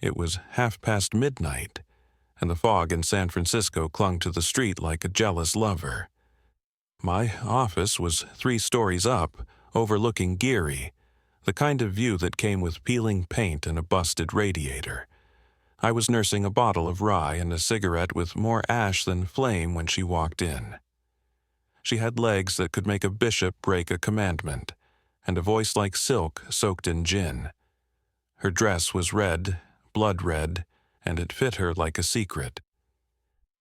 It was midnight, and the fog in San Francisco clung to the street like a jealous lover. My office was 3 stories up, overlooking Geary, the kind of view that came with peeling paint and a busted radiator. I was nursing a bottle of rye and a cigarette with more ash than flame when she walked in. She had legs that could make a bishop break a commandment, and a voice like silk soaked in gin. Her dress was red, blood red, and it fit her like a secret.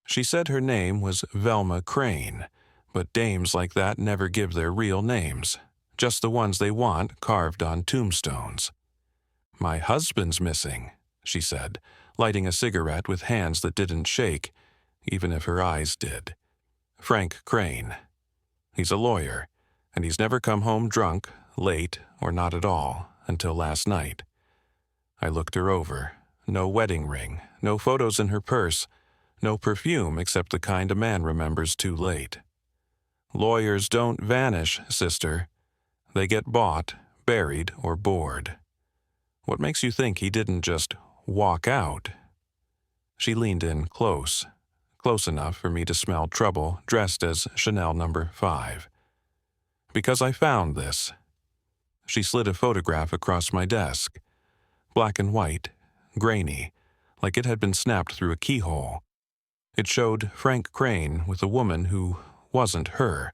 She said her name was Velma Crane, but dames like that never give their real names, just the ones they want carved on tombstones. "My husband's missing," she said, lighting a cigarette with hands that didn't shake, even if her eyes did. "Frank Crane. He's a lawyer, and he's never come home drunk, late, or not at all, until last night." I looked her over. No wedding ring, no photos in her purse, no perfume except the kind a man remembers too late. "Lawyers don't vanish, sister. They get bought, buried, or bored. What makes you think he didn't just walk out?" She leaned in close enough for me to smell trouble, dressed as Chanel No. 5. "Because I found this." She slid a photograph across my desk. Black and white, grainy, like it had been snapped through a keyhole. It showed Frank Crane with a woman who wasn't her.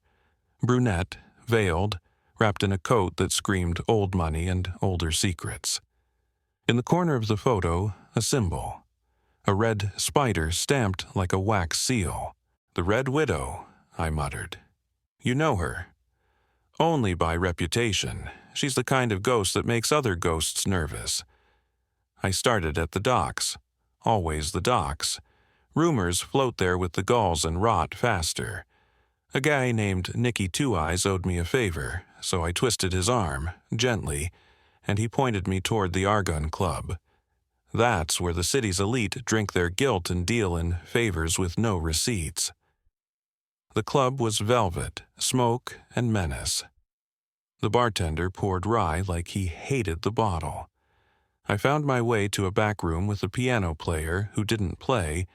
Brunette, veiled, wrapped in a coat that screamed old money and older secrets. In the corner of the photo, a symbol. A red spider stamped like a wax seal. "The Red Widow," I muttered. "You know her?" "Only by reputation. She's the kind of ghost that makes other ghosts nervous." I started at the docks. Always the docks. Rumors float there with the gulls and rot faster. A guy named Nicky Two Eyes owed me a favor, so I twisted his arm, gently, and he pointed me toward the Argonne Club. That's where the city's elite drink their guilt and deal in favors with no receipts. The club was velvet, smoke, and menace. The bartender poured rye like he hated the bottle. I found my way to a back room with a piano player who didn't play,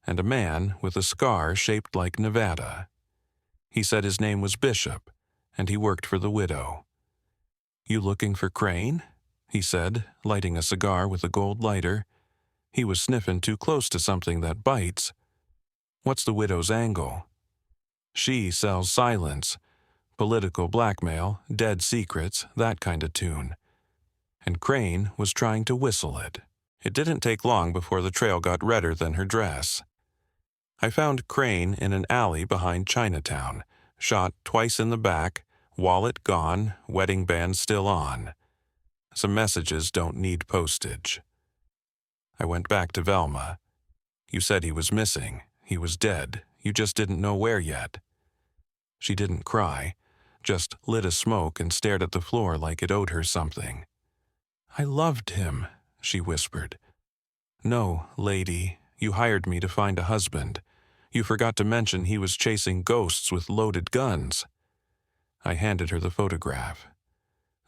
and a man with a scar shaped like Nevada. He said his name was Bishop, and he worked for the widow. "You looking for Crane?" he said, lighting a cigar with a gold lighter. He was sniffing too close to something that bites. "What's the widow's angle?" "She sells silence, political blackmail, dead secrets, that kind of tune." And Crane was trying to whistle it. It didn't take long before the trail got redder than her dress. I found Crane in an alley behind Chinatown, shot twice in the back, wallet gone, wedding band still on. Some messages don't need postage. I went back to Velma. "You said he was missing. He was dead. You just didn't know where yet." She didn't cry, just lit a smoke and stared at the floor like it owed her something. "I loved him," she whispered. "No, lady, you hired me to find a husband. You forgot to mention he was chasing ghosts with loaded guns." I handed her the photograph.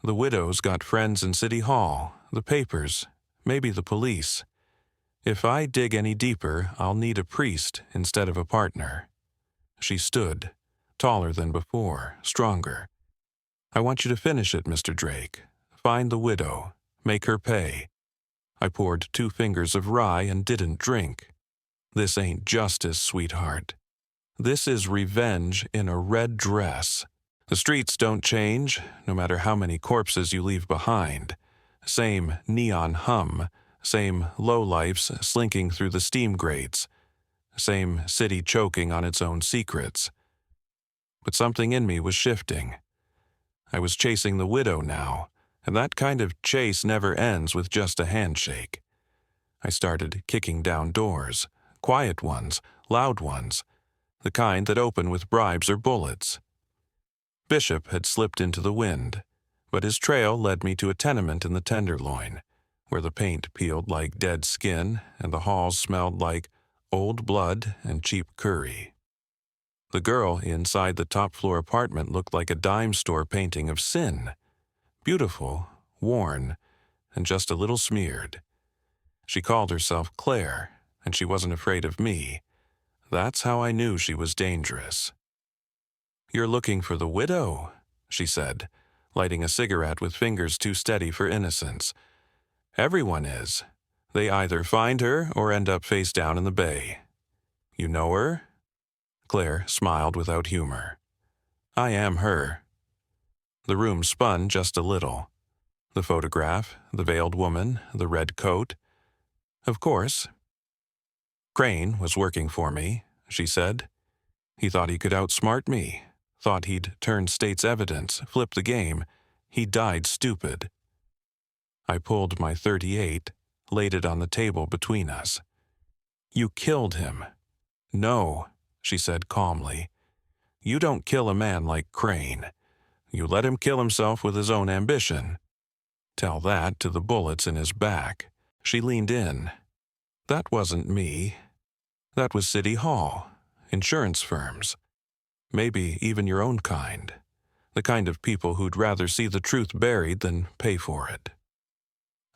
"The widow's got friends in City Hall, the papers, maybe the police. If I dig any deeper, I'll need a priest instead of a partner." She stood, taller than before, stronger. "I want you to finish it, Mr. Drake. Find the widow. Make her pay." I poured 2 fingers of rye and didn't drink. "This ain't justice, sweetheart. This is revenge in a red dress. The streets don't change, no matter how many corpses you leave behind. Same neon hum, same lowlifes slinking through the steam grates, same city choking on its own secrets. But something in me was shifting. I was chasing the widow now, and that kind of chase never ends with just a handshake. I started kicking down doors, quiet ones, loud ones, the kind that open with bribes or bullets. Bishop had slipped into the wind, but his trail led me to a tenement in the Tenderloin, where the paint peeled like dead skin and the halls smelled like old blood and cheap curry. The girl inside the top-floor apartment looked like a dime store painting of sin. Beautiful, worn, and just a little smeared. She called herself Claire, and she wasn't afraid of me. That's how I knew she was dangerous. "You're looking for the widow," she said, lighting a cigarette with fingers too steady for innocence. "Everyone is. They either find her or end up face down in the bay. You know her?" Claire smiled without humor. "I am her." The room spun just a little. The photograph, the veiled woman, the red coat. Of course. "Crane was working for me," she said. "He thought he could outsmart me, thought he'd turn state's evidence, flip the game. He died stupid." I pulled my .38, laid it on the table between us. "You killed him." "No," she said calmly. "You don't kill a man like Crane. You let him kill himself with his own ambition. Tell that to the bullets in his back." She leaned in. "That wasn't me. That was City Hall, insurance firms. Maybe even your own kind. The kind of people who'd rather see the truth buried than pay for it."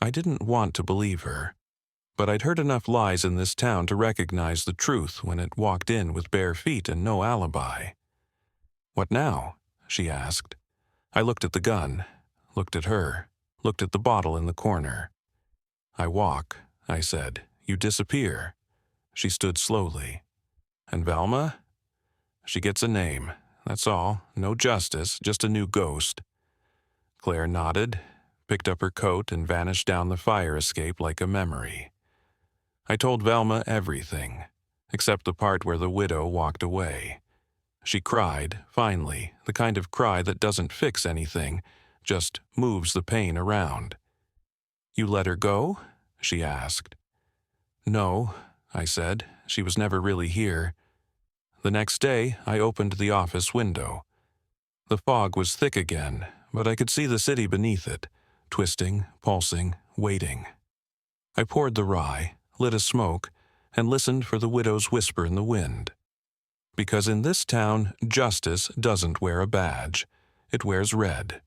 I didn't want to believe her, but I'd heard enough lies in this town to recognize the truth when it walked in with bare feet and no alibi. "What now?" she asked. I looked at the gun, looked at her, looked at the bottle in the corner. "I walk," I said. "You disappear." She stood slowly. "And Velma?" "She gets a name. That's all. No justice, just a new ghost." Claire nodded, picked up her coat, and vanished down the fire escape like a memory. I told Velma everything, except the part where the widow walked away. She cried, finally, the kind of cry that doesn't fix anything, just moves the pain around. "You let her go?" she asked. "No," I said. "She was never really here." The next day, I opened the office window. The fog was thick again, but I could see the city beneath it, twisting, pulsing, waiting. I poured the rye, lit a smoke, and listened for the widow's whisper in the wind. Because in this town, justice doesn't wear a badge. It wears red.